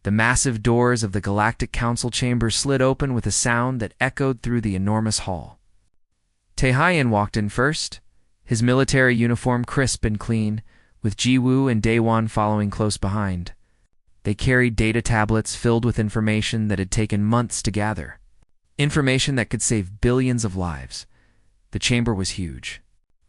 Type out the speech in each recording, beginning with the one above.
The massive doors of the Galactic Council chamber slid open with a sound that echoed through the enormous hall. Tae-Hyen walked in first, his military uniform crisp and clean, with Ji-Woo and Daewon following close behind. They carried data tablets filled with information that had taken months to gather. Information that could save billions of lives. The chamber was huge.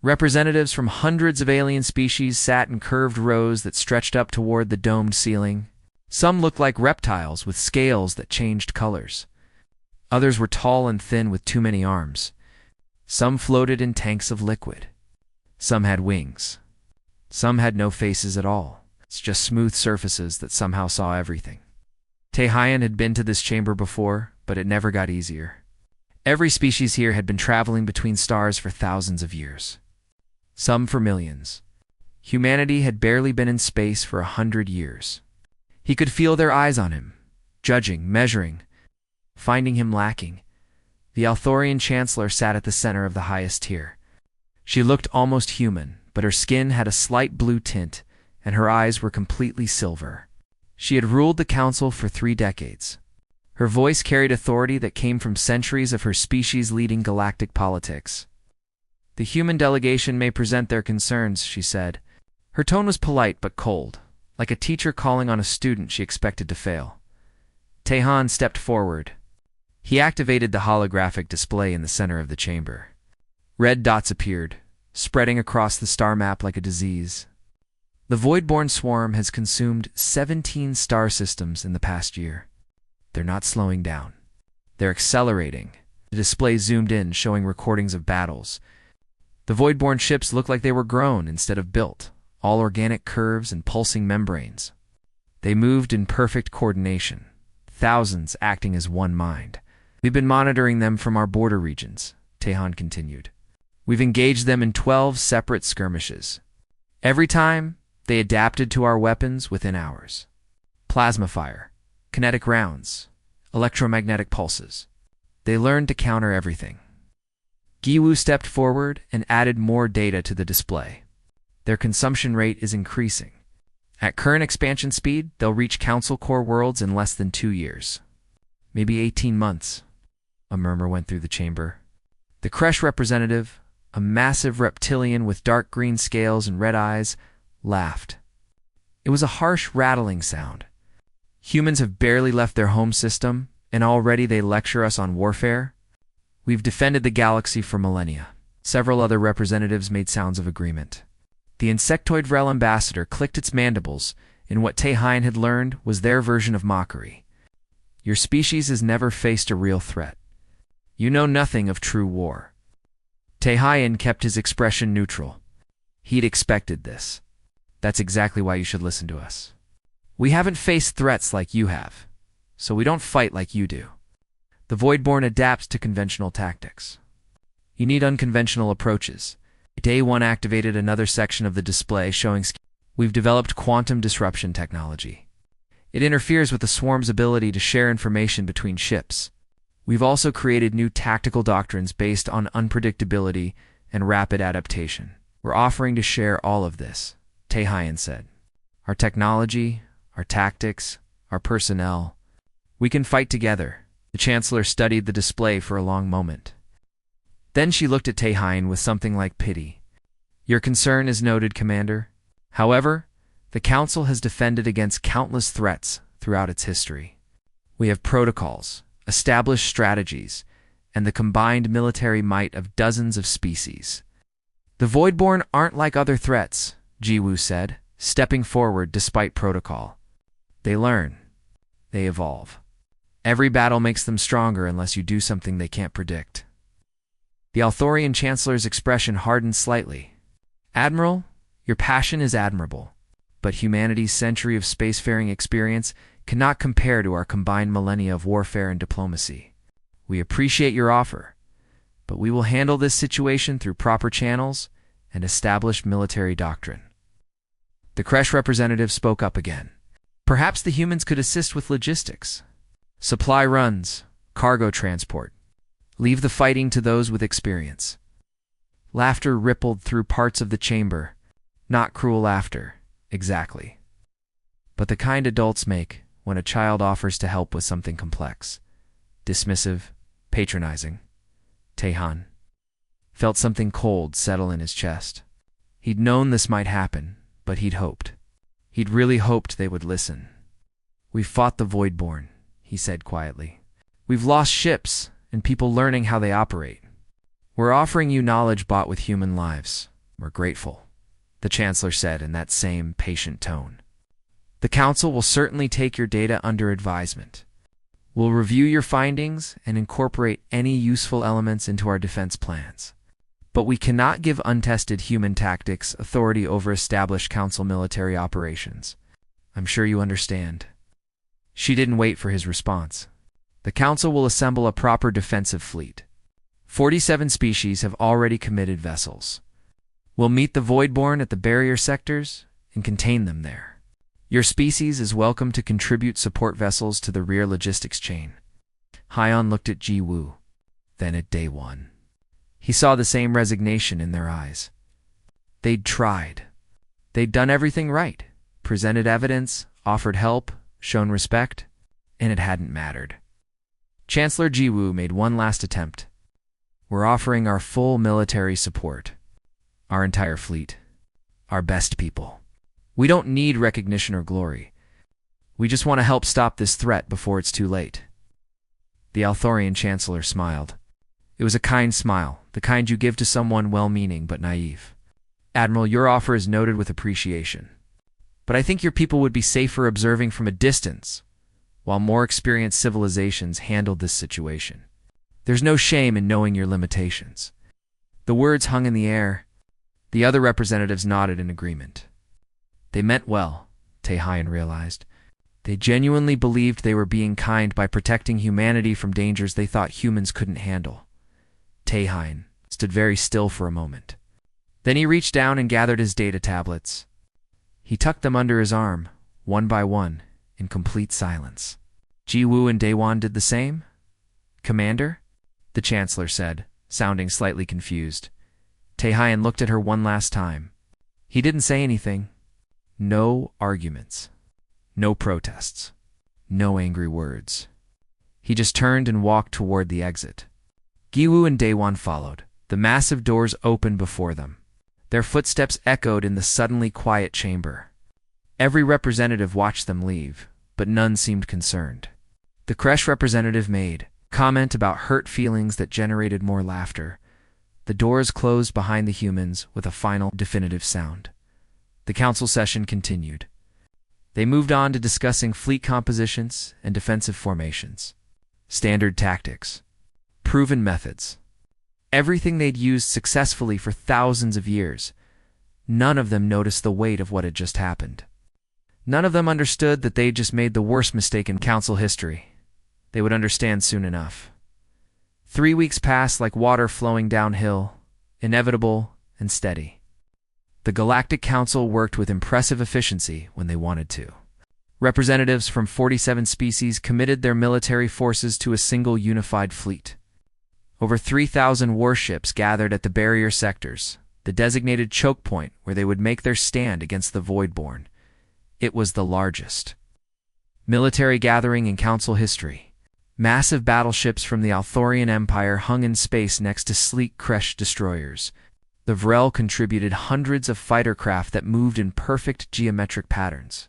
Representatives from hundreds of alien species sat in curved rows that stretched up toward the domed ceiling. Some looked like reptiles with scales that changed colors. Others were tall and thin with too many arms. Some floated in tanks of liquid. Some had wings. Some had no faces at all. It's just smooth surfaces that somehow saw everything. Tae-Hyen had been to this chamber before, but it never got easier. Every species here had been traveling between stars for thousands of years. Some for millions. Humanity had barely been in space for 100 years. He could feel their eyes on him, judging, measuring, finding him lacking. The Althorian Chancellor sat at the center of the highest tier. She looked almost human, but her skin had a slight blue tint, and her eyes were completely silver. She had ruled the council for 3 decades. Her voice carried authority that came from centuries of her species leading galactic politics. The human delegation may present their concerns, she said. Her tone was polite but cold, like a teacher calling on a student she expected to fail. Tae-Han stepped forward. He activated the holographic display in the center of the chamber. Red dots appeared, spreading across the star map like a disease. The Voidborn swarm has consumed 17 star systems in the past year. They're not slowing down. They're accelerating. The display zoomed in, showing recordings of battles. The Voidborn ships looked like they were grown instead of built, all organic curves and pulsing membranes. They moved in perfect coordination, thousands acting as one mind. We've been monitoring them from our border regions, Tae-Han continued. We've engaged them in 12 separate skirmishes. Every time, they adapted to our weapons within hours. Plasma fire, kinetic rounds, electromagnetic pulses. They learned to counter everything. Gi-Woo stepped forward and added more data to the display. Their consumption rate is increasing. At current expansion speed, they'll reach Council Core worlds in less than 2 years. Maybe 18 months. A murmur went through the chamber. The Kresh representative, a massive reptilian with dark green scales and red eyes, laughed. It was a harsh, rattling sound. Humans have barely left their home system, and already they lecture us on warfare? We've defended the galaxy for millennia. Several other representatives made sounds of agreement. The insectoid Vrel ambassador clicked its mandibles in what Tae-Hyen had learned was their version of mockery. Your species has never faced a real threat. You know nothing of true war. Tae-Hyen kept his expression neutral. He'd expected this. That's exactly why you should listen to us. We haven't faced threats like you have, so we don't fight like you do. The Voidborn adapts to conventional tactics. You need unconventional approaches. Day 1 activated another section of the display showing we've developed quantum disruption technology. It interferes with the swarm's ability to share information between ships. We've also created new tactical doctrines based on unpredictability and rapid adaptation. We're offering to share all of this, Tae-Hyen said. Our technology, our tactics, our personnel. We can fight together. The Chancellor studied the display for a long moment. Then she looked at Tae-Hyen with something like pity. Your concern is noted, Commander. However, the Council has defended against countless threats throughout its history. We have protocols, established strategies, and the combined military might of dozens of species. The Voidborn aren't like other threats, Ji-Woo said, stepping forward despite protocol. They learn. They evolve. Every battle makes them stronger unless you do something they can't predict. The Althorian Chancellor's expression hardened slightly. Admiral, your passion is admirable, but humanity's century of spacefaring experience cannot compare to our combined millennia of warfare and diplomacy. We appreciate your offer, but we will handle this situation through proper channels and established military doctrine. The Kresh representative spoke up again. Perhaps the humans could assist with logistics. Supply runs, cargo transport. Leave the fighting to those with experience. Laughter rippled through parts of the chamber. Not cruel laughter, exactly. But the kind adults make when a child offers to help with something complex. Dismissive, patronizing. Taehan felt something cold settle in his chest. He'd known this might happen, but he'd hoped. He'd really hoped they would listen. "We've fought the Voidborn," he said quietly. "We've lost ships and people learning how they operate. We're offering you knowledge bought with human lives. We're grateful," the Chancellor said in that same patient tone. "The Council will certainly take your data under advisement. We'll review your findings and incorporate any useful elements into our defense plans. But we cannot give untested human tactics authority over established Council military operations. I'm sure you understand." She didn't wait for his response. "The Council will assemble a proper defensive fleet. 47 species have already committed vessels. We'll meet the Voidborn at the barrier sectors and contain them there. Your species is welcome to contribute support vessels to the rear logistics chain." Hyon looked at Ji Woo, then at Day One. He saw the same resignation in their eyes. They'd tried. They'd done everything right, presented evidence, offered help, shown respect, and it hadn't mattered. Chancellor Ji Woo made one last attempt. "We're offering our full military support. Our entire fleet. Our best people. We don't need recognition or glory. We just want to help stop this threat before it's too late." The Althorian Chancellor smiled. It was a kind smile, the kind you give to someone well-meaning but naive. "Admiral, your offer is noted with appreciation. But I think your people would be safer observing from a distance, while more experienced civilizations handled this situation. There's no shame in knowing your limitations." The words hung in the air. The other representatives nodded in agreement. They meant well, Taehan realized. They genuinely believed they were being kind by protecting humanity from dangers they thought humans couldn't handle. Taehan stood very still for a moment. Then he reached down and gathered his data tablets. He tucked them under his arm, one by one, in complete silence. Ji Woo and Daewon did the same? "Commander?" the Chancellor said, sounding slightly confused. Taehan looked at her one last time. He didn't say anything. No arguments. No protests. No angry words. He just turned and walked toward the exit. Giwoo and Daewon followed. The massive doors opened before them. Their footsteps echoed in the suddenly quiet chamber. Every representative watched them leave, but none seemed concerned. The Kresh representative made comment about hurt feelings that generated more laughter. The doors closed behind the humans with a final, definitive sound. The council session continued. They moved on to discussing fleet compositions and defensive formations. Standard tactics. Proven methods. Everything they'd used successfully for thousands of years. None of them noticed the weight of what had just happened. None of them understood that they'd just made the worst mistake in council history. They would understand soon enough. 3 weeks passed like water flowing downhill, inevitable and steady. The Galactic Council worked with impressive efficiency when they wanted to. Representatives from 47 species committed their military forces to a single unified fleet. Over 3,000 warships gathered at the barrier sectors, the designated choke point where they would make their stand against the Voidborn. It was the largest military gathering in council history. Massive battleships from the Althorian Empire hung in space next to sleek Kresh destroyers. The Vrel contributed hundreds of fighter craft that moved in perfect geometric patterns.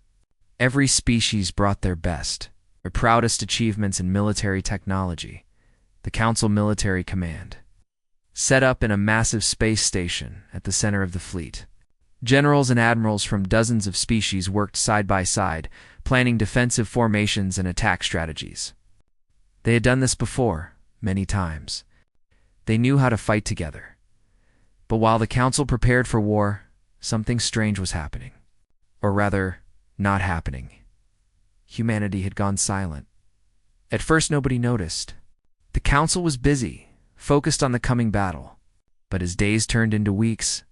Every species brought their best, their proudest achievements in military technology. The Council Military Command, set up in a massive space station at the center of the fleet. Generals and admirals from dozens of species worked side by side, planning defensive formations and attack strategies. They had done this before, many times. They knew how to fight together. But while the Council prepared for war, something strange was happening. Or rather, not happening. Humanity had gone silent. At first nobody noticed. The Council was busy, focused on the coming battle. But as days turned into weeks,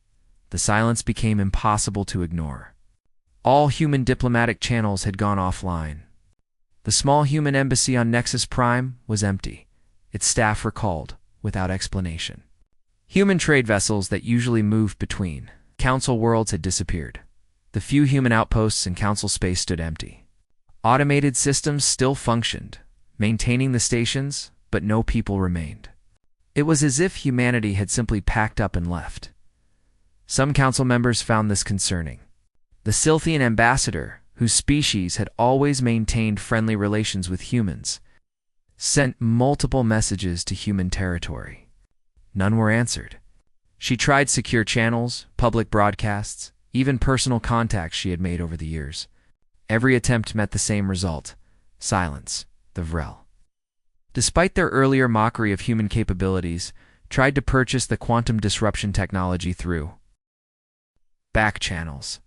the silence became impossible to ignore. All human diplomatic channels had gone offline. The small human embassy on Nexus Prime was empty, its staff recalled, without explanation. Human trade vessels that usually moved between Council worlds had disappeared. The few human outposts in Council space stood empty. Automated systems still functioned, maintaining the stations, but no people remained. It was as if humanity had simply packed up and left. Some council members found this concerning. The Silthian ambassador, whose species had always maintained friendly relations with humans, sent multiple messages to human territory. None were answered. She tried secure channels, public broadcasts, even personal contacts she had made over the years. Every attempt met the same result: silence. The Vrel, despite their earlier mockery of human capabilities, tried to purchase the quantum disruption technology through back channels.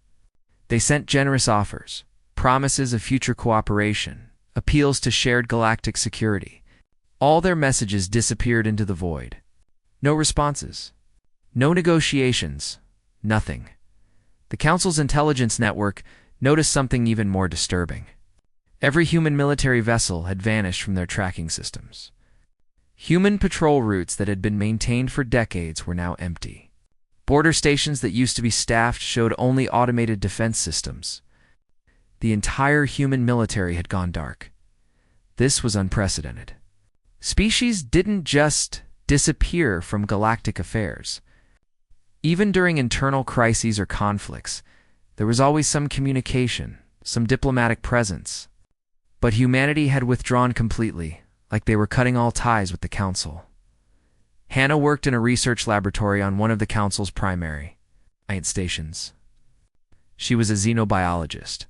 They sent generous offers, promises of future cooperation, appeals to shared galactic security. All their messages disappeared into the void. No responses. No negotiations. Nothing. The Council's intelligence network noticed something even more disturbing. Every human military vessel had vanished from their tracking systems. Human patrol routes that had been maintained for decades were now empty. Border stations that used to be staffed showed only automated defense systems. The entire human military had gone dark. This was unprecedented. Species didn't just disappear from galactic affairs. Even during internal crises or conflicts, there was always some communication, some diplomatic presence. But humanity had withdrawn completely, like they were cutting all ties with the Council. Hannah worked in a research laboratory on one of the Council's primary science stations. She was a xenobiologist,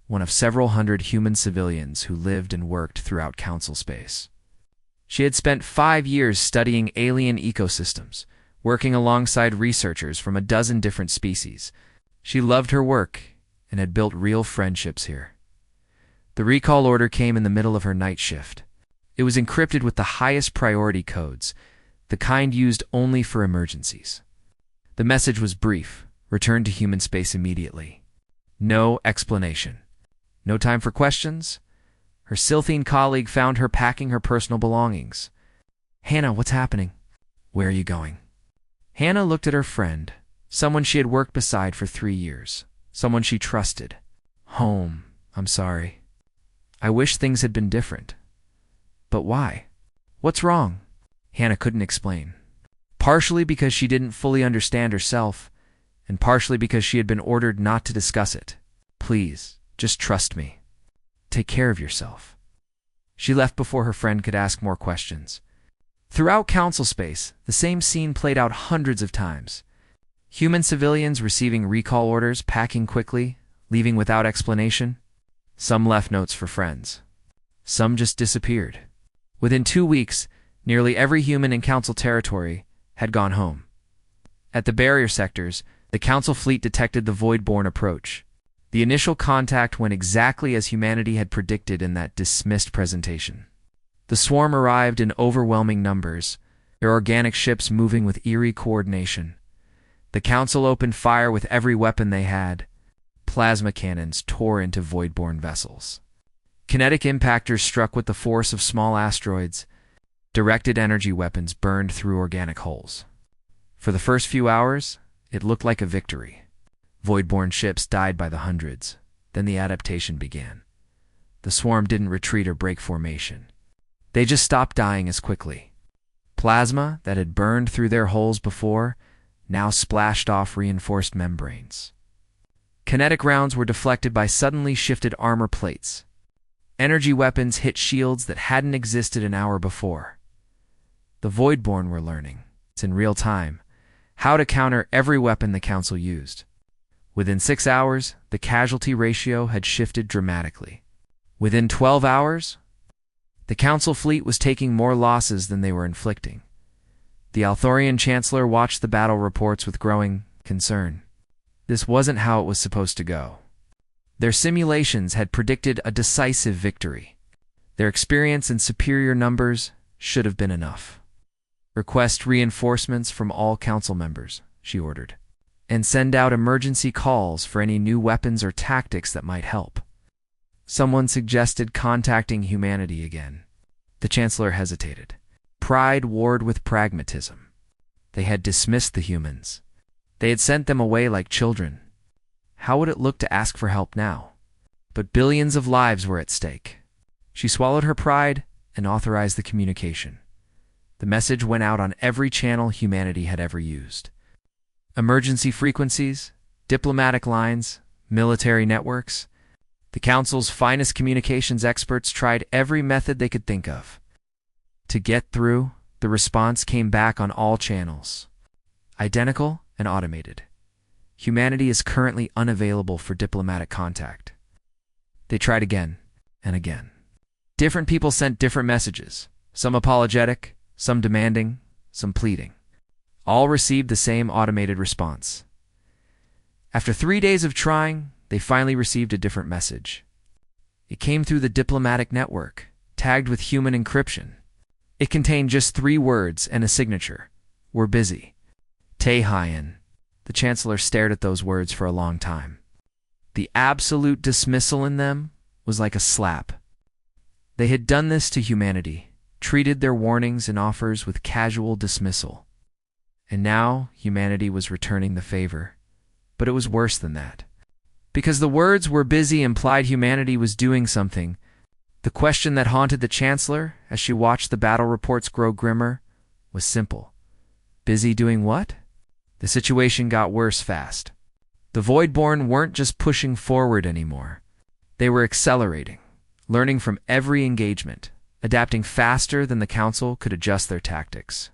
one of several hundred human civilians who lived and worked throughout Council space. She had spent 5 years studying alien ecosystems, working alongside researchers from a dozen different species. She loved her work and had built real friendships here. The recall order came in the middle of her night shift. It was encrypted with the highest priority codes, the kind used only for emergencies. The message was brief: return to human space immediately. No explanation. No time for questions. Her Silthian colleague found her packing her personal belongings. "Hannah, what's happening? Where are you going?" Hannah looked at her friend, someone she had worked beside for 3 years, someone she trusted. "Home. I'm sorry. I wish things had been different." "But why? What's wrong?" Hannah couldn't explain. Partially because she didn't fully understand herself, and partially because she had been ordered not to discuss it. "Please, just trust me. Take care of yourself." She left before her friend could ask more questions. Throughout Council space, the same scene played out hundreds of times. Human civilians receiving recall orders, packing quickly, leaving without explanation. Some left notes for friends. Some just disappeared. Within 2 weeks, nearly every human in Council territory had gone home. At the barrier sectors, the Council fleet detected the void-borne approach. The initial contact went exactly as humanity had predicted in that dismissed presentation. The swarm arrived in overwhelming numbers, their organic ships moving with eerie coordination. The Council opened fire with every weapon they had. Plasma cannons tore into void-borne vessels. Kinetic impactors struck with the force of small asteroids. Directed energy weapons burned through organic hulls. For the first few hours, it looked like a victory. Void-borne ships died by the hundreds. Then the adaptation began. The swarm didn't retreat or break formation. They just stopped dying as quickly. Plasma that had burned through their hulls before now splashed off reinforced membranes. Kinetic rounds were deflected by suddenly shifted armor plates. Energy weapons hit shields that hadn't existed an hour before. The Voidborn were learning, it's in real time, how to counter every weapon the Council used. Within 6 hours, the casualty ratio had shifted dramatically. Within 12 hours, the Council fleet was taking more losses than they were inflicting. The Althorian Chancellor watched the battle reports with growing concern. This wasn't how it was supposed to go. Their simulations had predicted a decisive victory. Their experience and superior numbers should have been enough. "Request reinforcements from all Council members," she ordered, "and send out emergency calls for any new weapons or tactics that might help." Someone suggested contacting humanity again. The Chancellor hesitated. Pride warred with pragmatism. They had dismissed the humans. They had sent them away like children. How would it look to ask for help now? but billions of lives were at stake. She swallowed her pride and authorized the communication. The message went out on every channel humanity had ever used. Emergency frequencies, diplomatic lines, military networks. The Council's finest communications experts tried every method they could think of. To get through, the response came back on all channels. Identical and automated. Humanity is currently unavailable for diplomatic contact. They tried again and again. Different people sent different messages, some apologetic, some demanding, some pleading. All received the same automated response. After 3 days of trying, they finally received a different message. It came through the diplomatic network, tagged with human encryption. It contained just 3 words and a signature. "We're busy." Tae-Hyen. The Chancellor stared at those words for a long time. The absolute dismissal in them was like a slap. They had done this to humanity, treated their warnings and offers with casual dismissal. And now humanity was returning the favor. But it was worse than that. Because the words "we're busy" implied humanity was doing something, the question that haunted the Chancellor, as she watched the battle reports grow grimmer, was simple. Busy doing what? The situation got worse fast. The Voidborn weren't just pushing forward anymore. They were accelerating, learning from every engagement, adapting faster than the Council could adjust their tactics.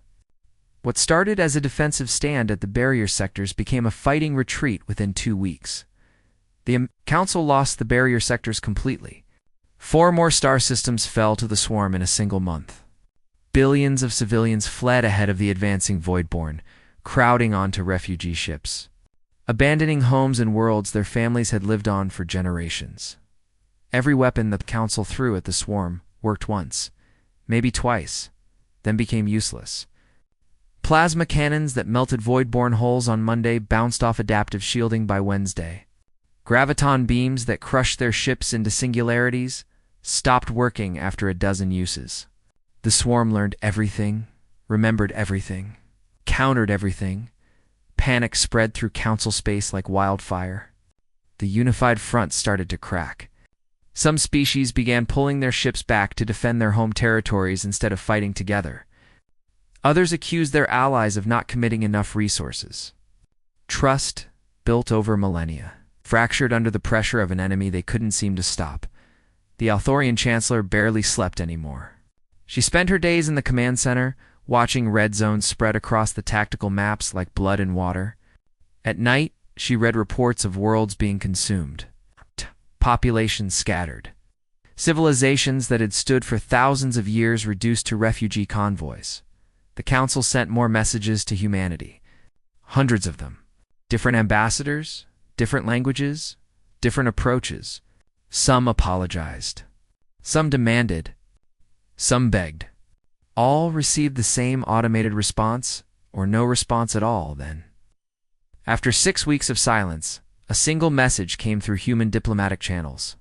What started as a defensive stand at the barrier sectors became a fighting retreat within 2 weeks. The Council lost the barrier sectors completely. 4 more star systems fell to the swarm in a single month. Billions of civilians fled ahead of the advancing Voidborn, crowding onto refugee ships, abandoning homes and worlds their families had lived on for generations. Every weapon the Council threw at the swarm worked once, maybe twice, then became useless. Plasma cannons that melted Voidborn hulls on Monday bounced off adaptive shielding by Wednesday. Graviton beams that crushed their ships into singularities stopped working after a dozen uses. The swarm learned everything, remembered everything, countered everything. Panic spread through Council space like wildfire. The unified front started to crack. Some species began pulling their ships back to defend their home territories instead of fighting together. Others accused their allies of not committing enough resources. Trust, built over millennia, fractured under the pressure of an enemy they couldn't seem to stop. The Althorian Chancellor barely slept anymore. She spent her days in the command center, watching red zones spread across the tactical maps like blood and water. At night, she read reports of worlds being consumed, populations scattered, civilizations that had stood for thousands of years reduced to refugee convoys. The Council sent more messages to humanity, hundreds of them. Different ambassadors, different languages, different approaches. Some apologized. Some demanded. Some begged. All received the same automated response, or no response at all, then. After 6 weeks of silence, a single message came through human diplomatic channels.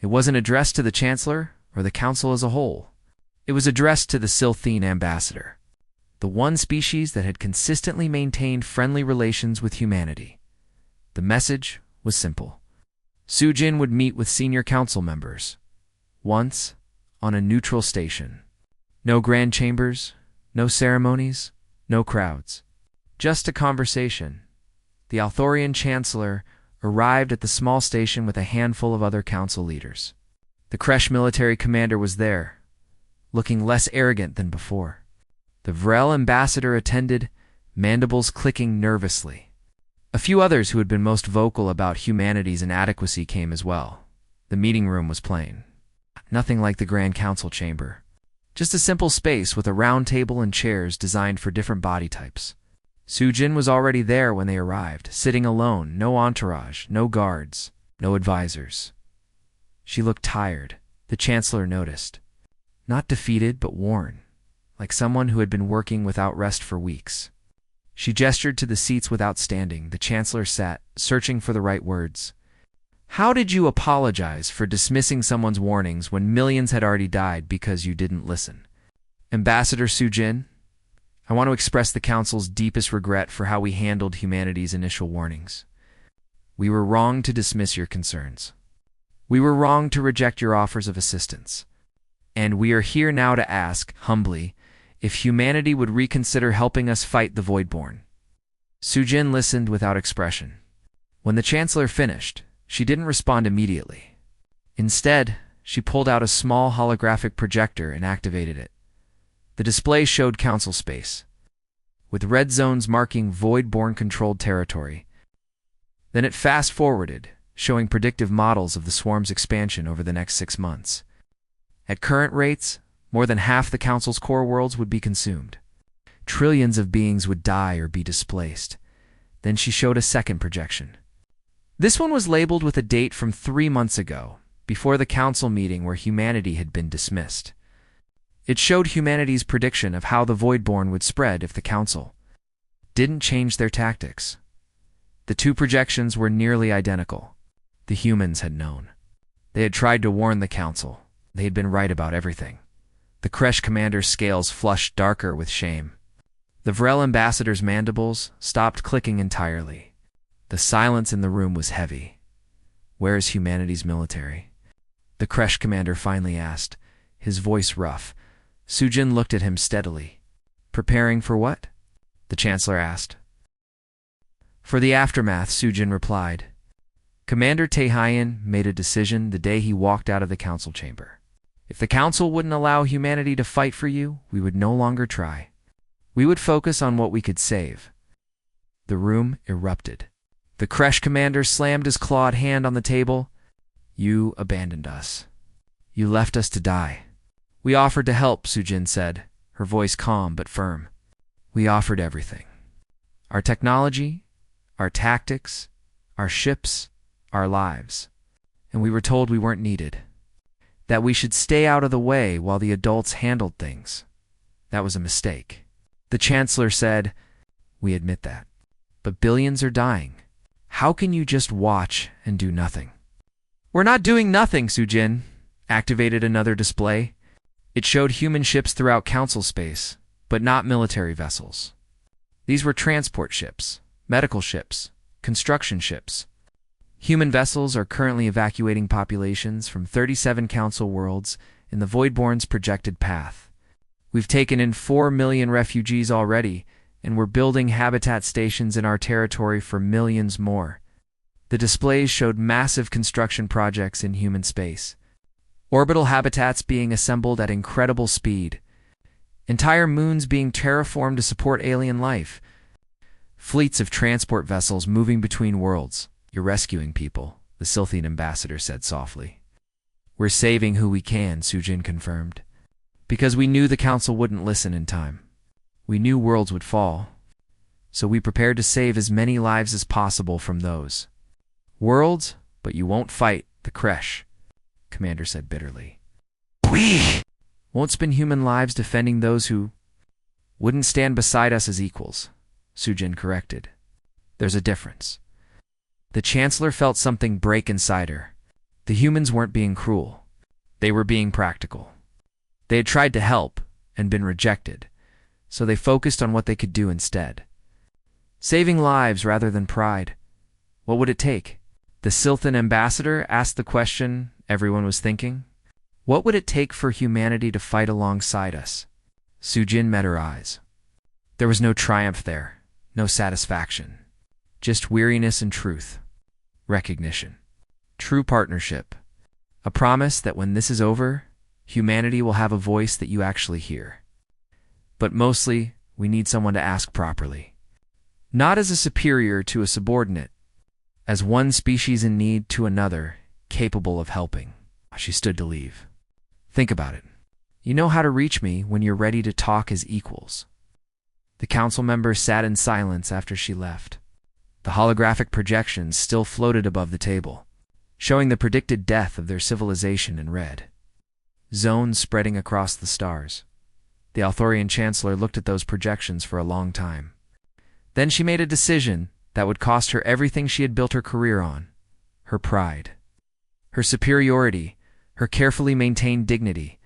It wasn't addressed to the Chancellor or the Council as a whole. It was addressed to the Silthene ambassador, the one species that had consistently maintained friendly relations with humanity. The message was simple. Sujin would meet with senior council members. Once, on a neutral station. No grand chambers, no ceremonies, no crowds. Just a conversation. The Althorian Chancellor arrived at the small station with a handful of other council leaders. The Kresh military commander was there, looking less arrogant than before. The Vrel ambassador attended, mandibles clicking nervously. A few others who had been most vocal about humanity's inadequacy came as well. The meeting room was plain. Nothing like the Grand Council chamber. Just a simple space with a round table and chairs designed for different body types. Sujin was already there when they arrived, sitting alone, no entourage, no guards, no advisors. She looked tired, the Chancellor noticed. Not defeated, but worn, like someone who had been working without rest for weeks. She gestured to the seats without standing. The Chancellor sat, searching for the right words. How did you apologize for dismissing someone's warnings when millions had already died because you didn't listen? Ambassador Sujin, I want to express the Council's deepest regret for how we handled humanity's initial warnings. We were wrong to dismiss your concerns. We were wrong to reject your offers of assistance. And we are here now to ask, humbly, if humanity would reconsider helping us fight the Voidborn. Sujin listened without expression. When the Chancellor finished, she didn't respond immediately. Instead, she pulled out a small holographic projector and activated it. The display showed council space, with red zones marking Voidborn-controlled territory. Then it fast-forwarded, showing predictive models of the swarm's expansion over the next 6 months. At current rates, more than half the Council's core worlds would be consumed. Trillions of beings would die or be displaced. Then she showed a second projection. This one was labeled with a date from 3 months ago, before the Council meeting where humanity had been dismissed. It showed humanity's prediction of how the Voidborn would spread if the Council didn't change their tactics. The two projections were nearly identical. The humans had known. They had tried to warn the Council. They had been right about everything. The Kresh commander's scales flushed darker with shame. The Vrel ambassador's mandibles stopped clicking entirely. The silence in the room was heavy. Where is humanity's military? The Kresh commander finally asked, his voice rough. Sujin looked at him steadily. Preparing for what? The Chancellor asked. For the aftermath, Sujin replied. Commander Taehyun made a decision the day he walked out of the council chamber. If the council wouldn't allow humanity to fight for you, we would no longer try. We would focus on what we could save. The room erupted. The Kresh commander slammed his clawed hand on the table. You abandoned us. You left us to die. We offered to help, Sujin said, her voice calm but firm. We offered everything. Our technology, our tactics, our ships, our lives. And we were told we weren't needed. That we should stay out of the way while the adults handled things. That was a mistake. The Chancellor said, we admit that. But billions are dying. How can you just watch and do nothing? We're not doing nothing, Sujin activated another display. It showed human ships throughout council space, but not military vessels. These were transport ships, medical ships, construction ships. Human vessels are currently evacuating populations from 37 council worlds in the Voidborn's projected path. We've taken in 4 million refugees already, and we're building habitat stations in our territory for millions more. The displays showed massive construction projects in human space. Orbital habitats being assembled at incredible speed. Entire moons being terraformed to support alien life. Fleets of transport vessels moving between worlds. You're rescuing people, the Silthian ambassador said softly. We're saving who we can, Sujin confirmed. Because we knew the council wouldn't listen in time. We knew worlds would fall. So we prepared to save as many lives as possible from those worlds, but you won't fight the Kresh, Commander said bitterly. We won't spend human lives defending those who wouldn't stand beside us as equals, Sujin corrected. There's a difference. The Chancellor felt something break inside her. The humans weren't being cruel. They were being practical. They had tried to help and been rejected, so they focused on what they could do instead. Saving lives rather than pride. What would it take? The Silthan ambassador asked the question everyone was thinking. What would it take for humanity to fight alongside us? Sujin met her eyes. There was no triumph there, no satisfaction. Just weariness and truth. Recognition. True partnership. A promise that when this is over, humanity will have a voice that you actually hear. But mostly, we need someone to ask properly. Not as a superior to a subordinate, as one species in need to another, capable of helping. She stood to leave. Think about it. You know how to reach me when you're ready to talk as equals. The council members sat in silence after she left. The holographic projections still floated above the table, showing the predicted death of their civilization in red. Zones spreading across the stars. The Althorian Chancellor looked at those projections for a long time. Then she made a decision that would cost her everything she had built her career on. Her pride. Her superiority. Her carefully maintained dignity.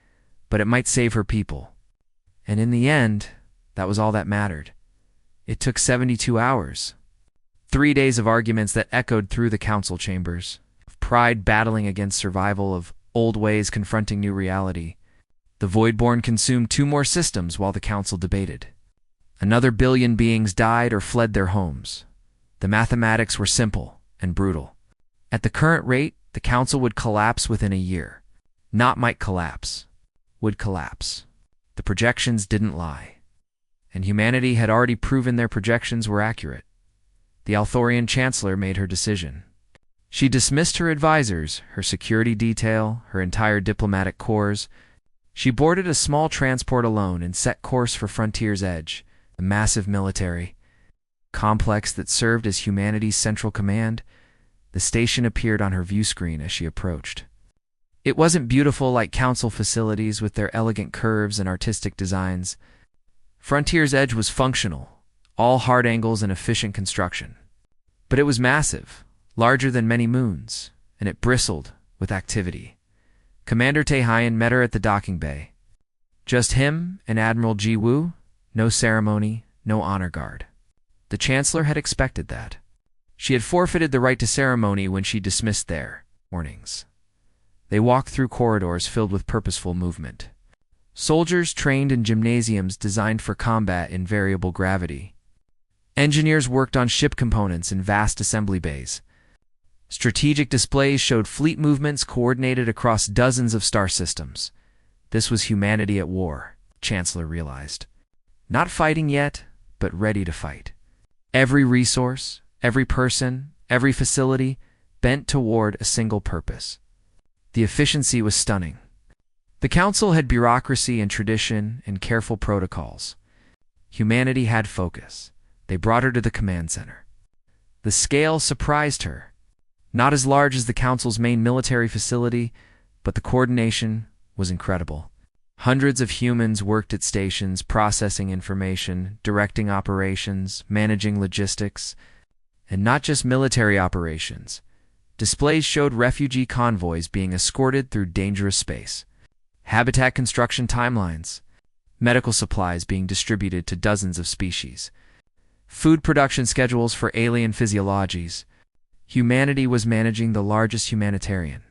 But it might save her people. And in the end, that was all that mattered. It took 72 hours. 3 days of arguments that echoed through the council chambers. Of pride battling against survival of old ways confronting new reality. The Voidborn consumed 2 more systems while the Council debated. Another billion beings died or fled their homes. The mathematics were simple and brutal. At the current rate, the Council would collapse within a year. Not might collapse, would collapse. The projections didn't lie. And humanity had already proven their projections were accurate. The Althorian Chancellor made her decision. She dismissed her advisors, her security detail, her entire diplomatic corps. She boarded a small transport alone and set course for Frontier's Edge, a massive military complex that served as humanity's central command. The station appeared on her view screen as she approached. It wasn't beautiful like Council facilities with their elegant curves and artistic designs. Frontier's Edge was functional, all hard angles and efficient construction. But it was massive, larger than many moons, and it bristled with activity. Commander Taehyun met her at the docking bay. Just him and Admiral Ji Woo, no ceremony, no honor guard. The Chancellor had expected that. She had forfeited the right to ceremony when she dismissed their warnings. They walked through corridors filled with purposeful movement. Soldiers trained in gymnasiums designed for combat in variable gravity. Engineers worked on ship components in vast assembly bays. Strategic displays showed fleet movements coordinated across dozens of star systems. This was humanity at war, Chancellor realized. Not fighting yet, but ready to fight. Every resource, every person, every facility bent toward a single purpose. The efficiency was stunning. The Council had bureaucracy and tradition and careful protocols. Humanity had focus. They brought her to the command center. The scale surprised her. Not as large as the Council's main military facility, but the coordination was incredible. Hundreds of humans worked at stations, processing information, directing operations, managing logistics, and not just military operations. Displays showed refugee convoys being escorted through dangerous space, habitat construction timelines, medical supplies being distributed to dozens of species, food production schedules for alien physiologies. Humanity was managing the largest humanitarian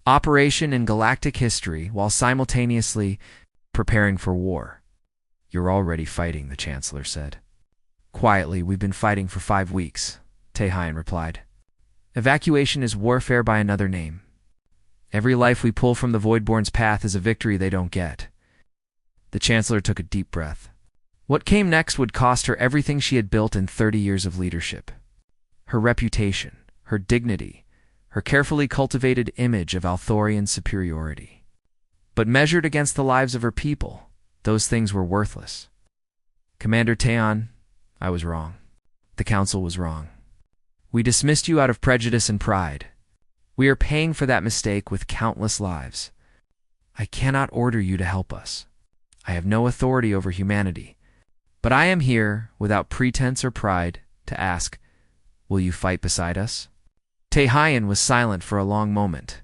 operation in galactic history while simultaneously preparing for war. You're already fighting, the Chancellor said. Quietly, we've been fighting for 5 weeks, Taehyun replied. Evacuation is warfare by another name. Every life we pull from the Voidborn's path is a victory they don't get. The Chancellor took a deep breath. What came next would cost her everything she had built in 30 years of leadership. Her reputation, her dignity, her carefully cultivated image of Althorian superiority. But measured against the lives of her people, those things were worthless. Commander Taehyun, I was wrong. The Council was wrong. We dismissed you out of prejudice and pride. We are paying for that mistake with countless lives. I cannot order you to help us. I have no authority over humanity. But I am here, without pretense or pride, to ask, will you fight beside us? Taehyun was silent for a long moment.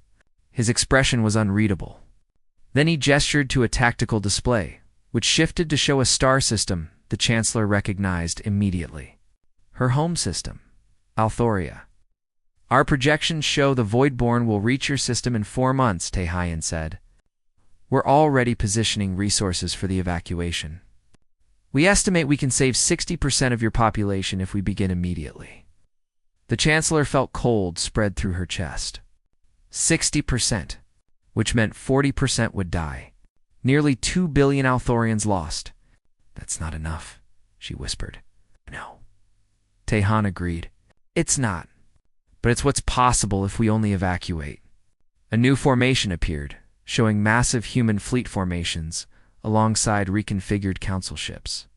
His expression was unreadable. Then he gestured to a tactical display, which shifted to show a star system the Chancellor recognized immediately. Her home system, Althoria. Our projections show the Voidborn will reach your system in 4 months, Taehyun said. We're already positioning resources for the evacuation. We estimate we can save 60% of your population if we begin immediately. The Chancellor felt cold spread through her chest. 60%, which meant 40% would die. Nearly 2 billion Althorians lost. That's not enough, she whispered. No. Taehyun agreed. It's not. But it's what's possible if we only evacuate. A new formation appeared, showing massive human fleet formations alongside reconfigured council ships.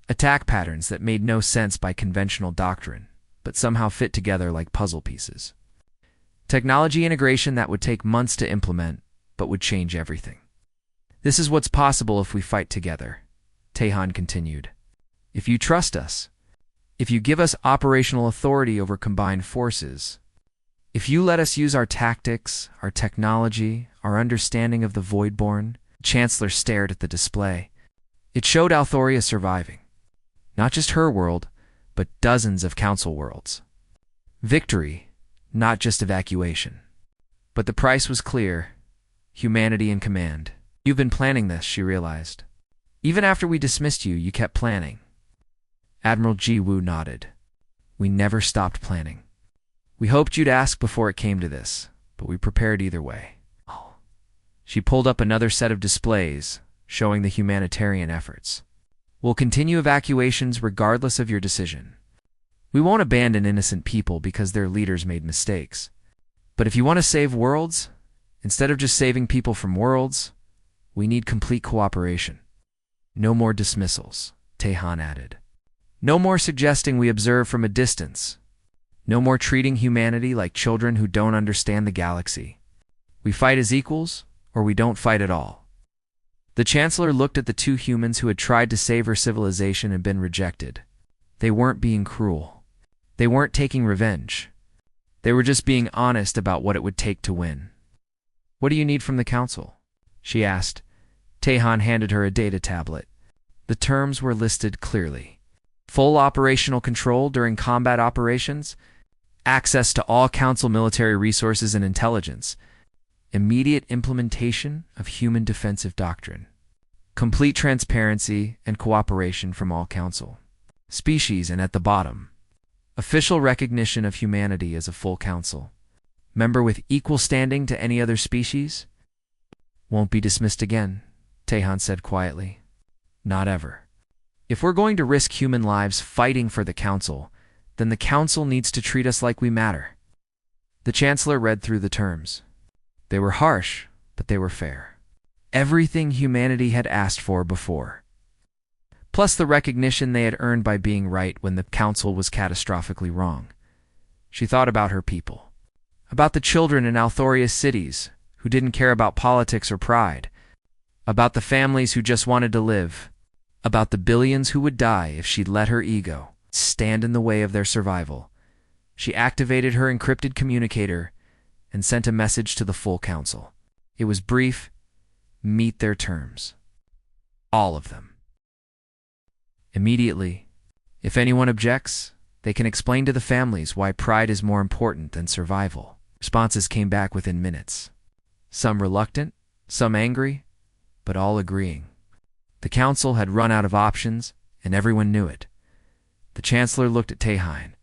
Attack patterns that made no sense by conventional doctrine, but somehow fit together like puzzle pieces. Technology integration that would take months to implement, but would change everything. This is what's possible if we fight together, Taehyun continued. If you trust us, if you give us operational authority over combined forces, if you let us use our tactics, our technology, our understanding of the Voidborn. The Chancellor stared at the display. It showed Althoria surviving. Not just her world, but dozens of council worlds. Victory, not just evacuation. But the price was clear: humanity in command. You've been planning this, she realized. Even after we dismissed you, you kept planning. Admiral Ji Woo nodded. We never stopped planning. We hoped you'd ask before it came to this, but we prepared either way. She pulled up another set of displays, showing the humanitarian efforts. We'll continue evacuations regardless of your decision. We won't abandon innocent people because their leaders made mistakes. But if you want to save worlds, instead of just saving people from worlds, we need complete cooperation. No more dismissals, Taehan added. No more suggesting we observe from a distance. No more treating humanity like children who don't understand the galaxy. We fight as equals, or we don't fight at all. The Chancellor looked at the two humans who had tried to save her civilization and been rejected. They weren't being cruel. They weren't taking revenge. They were just being honest about what it would take to win. What do you need from the Council? She asked. Taehan handed her a data tablet. The terms were listed clearly. Full operational control during combat operations, access to all Council military resources and intelligence, immediate implementation of human defensive doctrine, complete transparency and cooperation from all Council species, and at the bottom, official recognition of humanity as a full Council member with equal standing to any other species. Won't be dismissed again, Taehan said quietly. Not ever. If we're going to risk human lives fighting for the Council, then the Council needs to treat us like we matter. The Chancellor read through the terms. They were harsh, but they were fair. Everything humanity had asked for before. Plus the recognition they had earned by being right when the Council was catastrophically wrong. She thought about her people. About the children in Althoria's cities who didn't care about politics or pride. About the families who just wanted to live. About the billions who would die if she'd let her ego stand in the way of their survival. She activated her encrypted communicator and sent a message to the full Council. It was brief: meet their terms. All of them. Immediately. If anyone objects, they can explain to the families why pride is more important than survival. Responses came back within minutes. Some reluctant, some angry, but all agreeing. The Council had run out of options, and everyone knew it. The Chancellor looked at Taehan.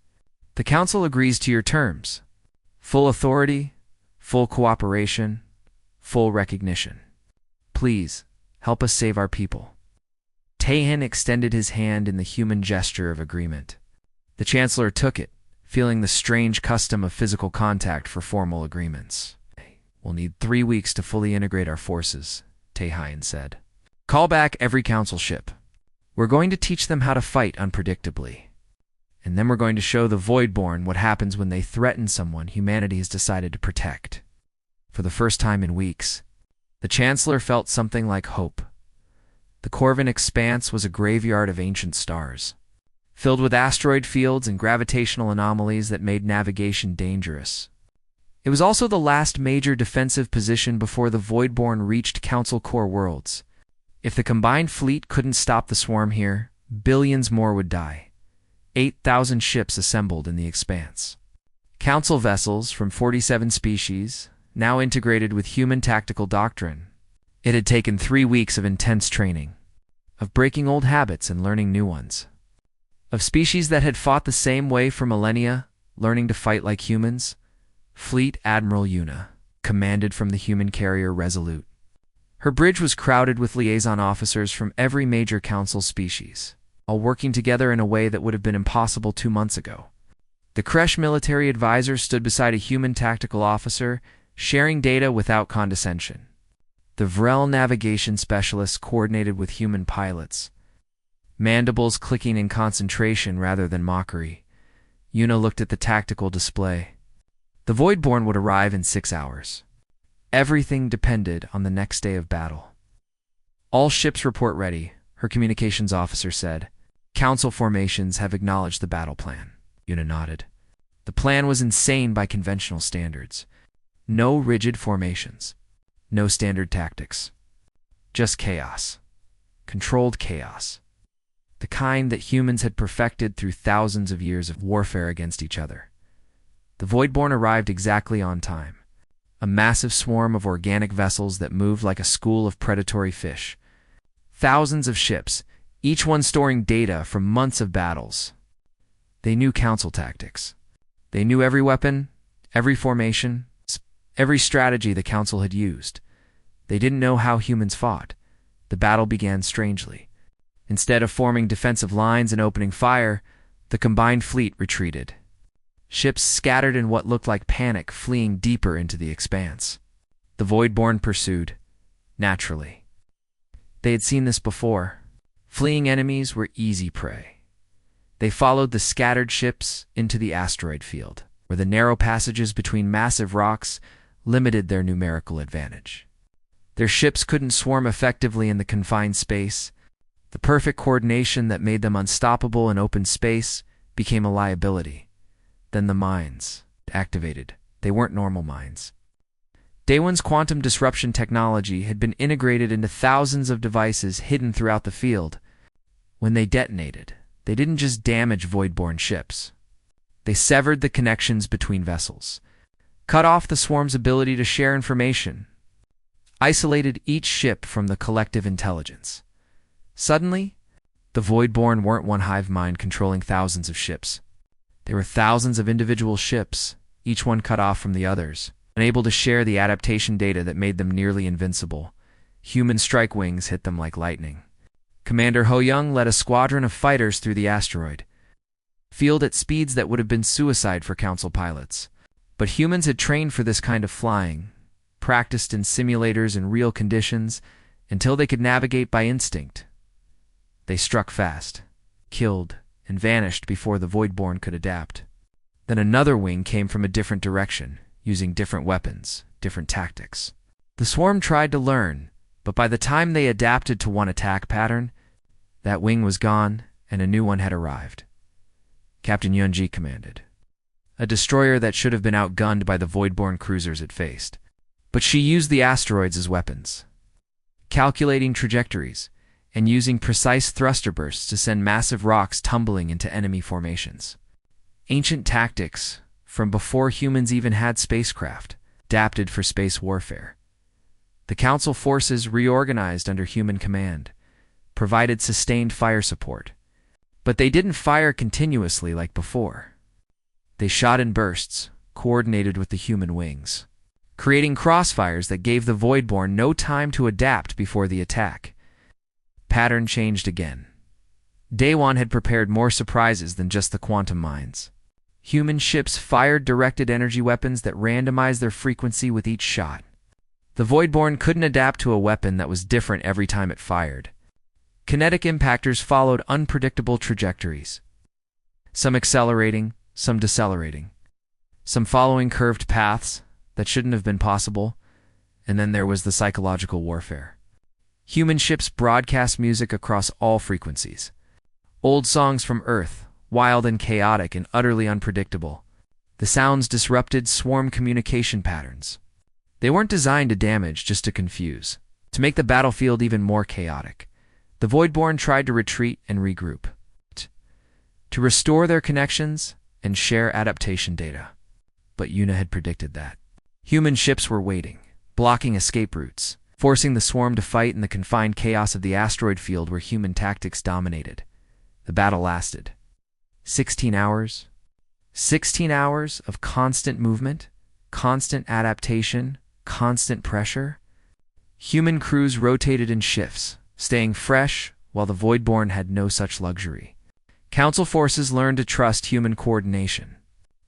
The Council agrees to your terms. Full authority, full cooperation, full recognition. Please, help us save our people. Taehan extended his hand in the human gesture of agreement. The Chancellor took it, feeling the strange custom of physical contact for formal agreements. We'll need 3 weeks to fully integrate our forces, Taehan said. Call back every Council ship. We're going to teach them how to fight unpredictably. And then we're going to show the Voidborn what happens when they threaten someone humanity has decided to protect. For the first time in weeks, the Chancellor felt something like hope. The Corvin expanse was a graveyard of ancient stars, filled with asteroid fields and gravitational anomalies that made navigation dangerous. It was also the last major defensive position before the Voidborn reached Council core worlds. If the combined fleet couldn't stop the swarm here, billions more would die. 8,000 ships assembled in the expanse. Council vessels from 47 species, now integrated with human tactical doctrine. It had taken 3 weeks of intense training, of breaking old habits and learning new ones, of species that had fought the same way for millennia, learning to fight like humans. Fleet Admiral Yuna commanded from the human carrier Resolute. Her bridge was crowded with liaison officers from every major Council species, all working together in a way that would have been impossible 2 months ago. The Kresh military advisor stood beside a human tactical officer, sharing data without condescension. The Vrel navigation specialists coordinated with human pilots, mandibles clicking in concentration rather than mockery. Yuna looked at the tactical display. The Voidborn would arrive in 6 hours. Everything depended on the next day of battle. All ships report ready, her communications officer said. Council formations have acknowledged the battle plan. Yuna nodded. The plan was insane by conventional standards. No rigid formations. No standard tactics. Just chaos. Controlled chaos. The kind that humans had perfected through thousands of years of warfare against each other. The Voidborn arrived exactly on time. a massive swarm of organic vessels that moved like a school of predatory fish. Thousands of ships, each one storing data from months of battles. They knew council tactics. They knew every weapon, every formation, every strategy the council had used. They didn't know how humans fought. The battle began strangely. Instead of forming defensive lines and opening fire, the combined fleet retreated. Ships scattered in what looked like panic, fleeing deeper into the expanse. The Voidborn pursued, naturally. They had seen this before. Fleeing enemies were easy prey. They followed the scattered ships into the asteroid field, where the narrow passages between massive rocks limited their numerical advantage. Their ships couldn't swarm effectively in the confined space. The perfect coordination that made them unstoppable in open space became a liability. Then the mines activated. They weren't normal mines. Day One's quantum disruption technology had been integrated into thousands of devices hidden throughout the field. When they detonated, they didn't just damage Voidborn ships. They severed the connections between vessels, cut off the swarm's ability to share information, isolated each ship from the collective intelligence. Suddenly, the Voidborn weren't one hive mind controlling thousands of ships. There were thousands of individual ships, each one cut off from the others, unable to share the adaptation data that made them nearly invincible. Human strike wings hit them like lightning. Commander Ho Young led a squadron of fighters through the asteroid, field at speeds that would have been suicide for Council pilots. But humans had trained for this kind of flying, practiced in simulators in real conditions, until they could navigate by instinct. They struck fast, killed, and vanished before the Voidborn could adapt. Then another wing came from a different direction, using different weapons, different tactics. The swarm tried to learn, but by the time they adapted to one attack pattern, that wing was gone and a new one had arrived. Captain Yunji commanded. A destroyer that should have been outgunned by the Voidborn cruisers it faced. But she used the asteroids as weapons, calculating trajectories, and using precise thruster bursts to send massive rocks tumbling into enemy formations. Ancient tactics, from before humans even had spacecraft, adapted for space warfare. The Council forces reorganized under human command, provided sustained fire support. But they didn't fire continuously like before. They shot in bursts, coordinated with the human wings, creating crossfires that gave the Voidborn no time to adapt before the attack. Pattern changed again. Day One had prepared more surprises than just the quantum mines. Human ships fired directed energy weapons that randomized their frequency with each shot. The Voidborn couldn't adapt to a weapon that was different every time it fired. Kinetic impactors followed unpredictable trajectories, some accelerating, some decelerating, some following curved paths that shouldn't have been possible, and then there was the psychological warfare. Human ships broadcast music across all frequencies. Old songs from Earth, wild and chaotic and utterly unpredictable. The sounds disrupted swarm communication patterns. They weren't designed to damage, just to confuse, to make the battlefield even more chaotic. The Voidborn tried to retreat and regroup, to restore their connections and share adaptation data. But Yuna had predicted that. Human ships were waiting, blocking escape routes, forcing the swarm to fight in the confined chaos of the asteroid field where human tactics dominated. The battle lasted 16 hours. 16 hours of constant movement, constant adaptation, constant pressure. Human crews rotated in shifts, staying fresh while the Voidborn had no such luxury. Council forces learned to trust human coordination,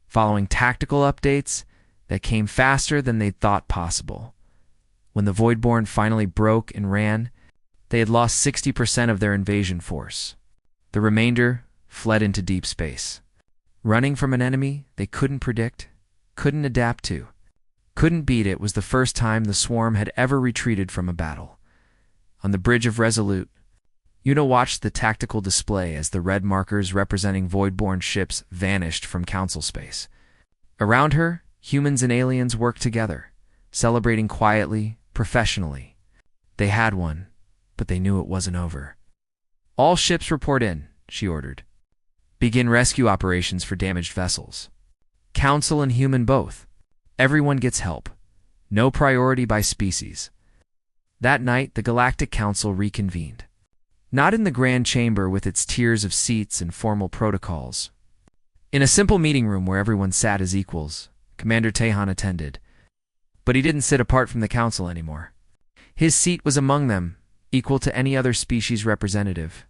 following tactical updates that came faster than they'd thought possible. When the Voidborn finally broke and ran, they had lost 60% of their invasion force. The remainder fled into deep space, running from an enemy they couldn't predict, couldn't adapt to, couldn't beat. It was the first time the swarm had ever retreated from a battle. On the bridge of Resolute, Yuna watched the tactical display as the red markers representing Voidborn ships vanished from Council space. Around her, humans and aliens worked together, celebrating quietly, professionally. They had won, but they knew it wasn't over. "All ships report in," she ordered. "Begin rescue operations for damaged vessels. Council and human both. Everyone gets help. No priority by species. That night, the Galactic Council reconvened. Not in the grand chamber with its tiers of seats and formal protocols. In a simple meeting room where everyone sat as equals, Commander Tehan attended. But he didn't sit apart from the council anymore. His seat was among them, equal to any other species representative.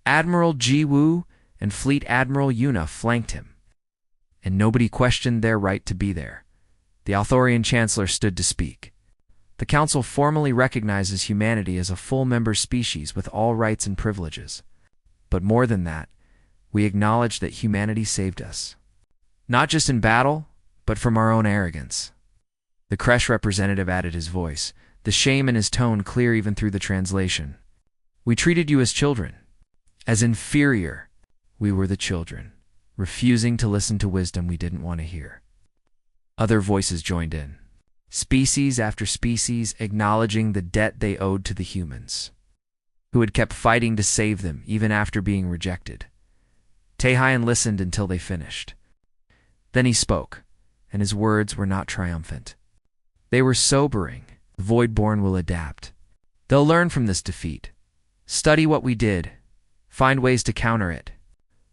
Admiral Ji Woo and Fleet Admiral Yuna flanked him. And nobody questioned their right to be there. The Althorian Chancellor stood to speak. The Council formally recognizes humanity as a full-member species with all rights and privileges. But more than that, we acknowledge that humanity saved us. Not just in battle, but from our own arrogance. The Kresh representative added his voice, the shame in his tone clear even through the translation. We treated you as children. As inferior, we were the children, refusing to listen to wisdom we didn't want to hear. Other voices joined in, species after species acknowledging the debt they owed to the humans, who had kept fighting to save them even after being rejected. Tehan listened until they finished. Then he spoke, and his words were not triumphant. They were sobering. The Voidborn will adapt. They'll learn from this defeat, study what we did, find ways to counter it.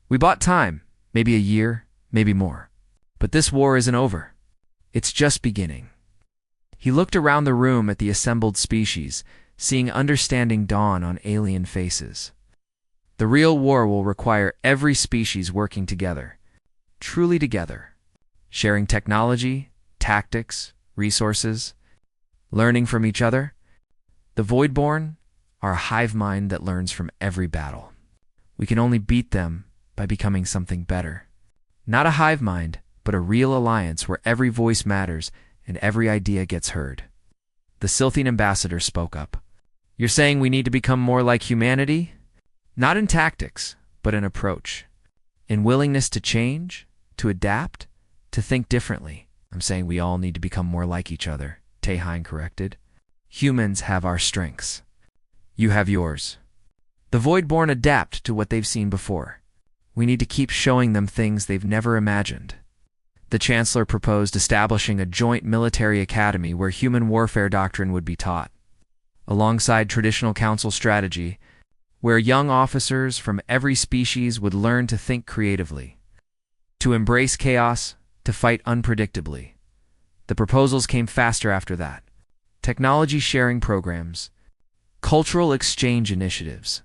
We bought time, maybe a year, maybe more. But this war isn't over. It's just beginning. He looked around the room at the assembled species, seeing understanding dawn on alien faces. The real war will require every species working together, truly together, sharing technology, tactics, resources, learning from each other. The Voidborn are a hive mind that learns from every battle. We can only beat them by becoming something better. Not a hive mind, but a real alliance where every voice matters and every idea gets heard. The Silthian ambassador spoke up. You're saying we need to become more like humanity? Not in tactics, but in approach. In willingness to change, to adapt, to think differently. I'm saying we all need to become more like each other, Tehan corrected. Humans have our strengths. You have yours. The Voidborn adapt to what they've seen before. We need to keep showing them things they've never imagined. The Chancellor proposed establishing a joint military academy where human warfare doctrine would be taught, alongside traditional council strategy, where young officers from every species would learn to think creatively, to embrace chaos, to fight unpredictably. The proposals came faster after that. Technology sharing programs, cultural exchange initiatives,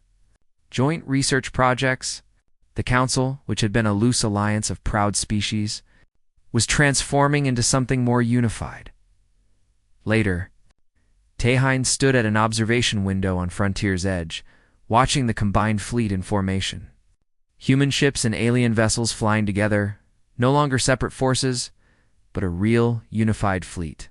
joint research projects. The Council, which had been a loose alliance of proud species, was transforming into something more unified. Later, Tehan stood at an observation window on Frontier's edge, watching the combined fleet in formation. Human ships and alien vessels flying together, no longer separate forces, but a real, unified fleet.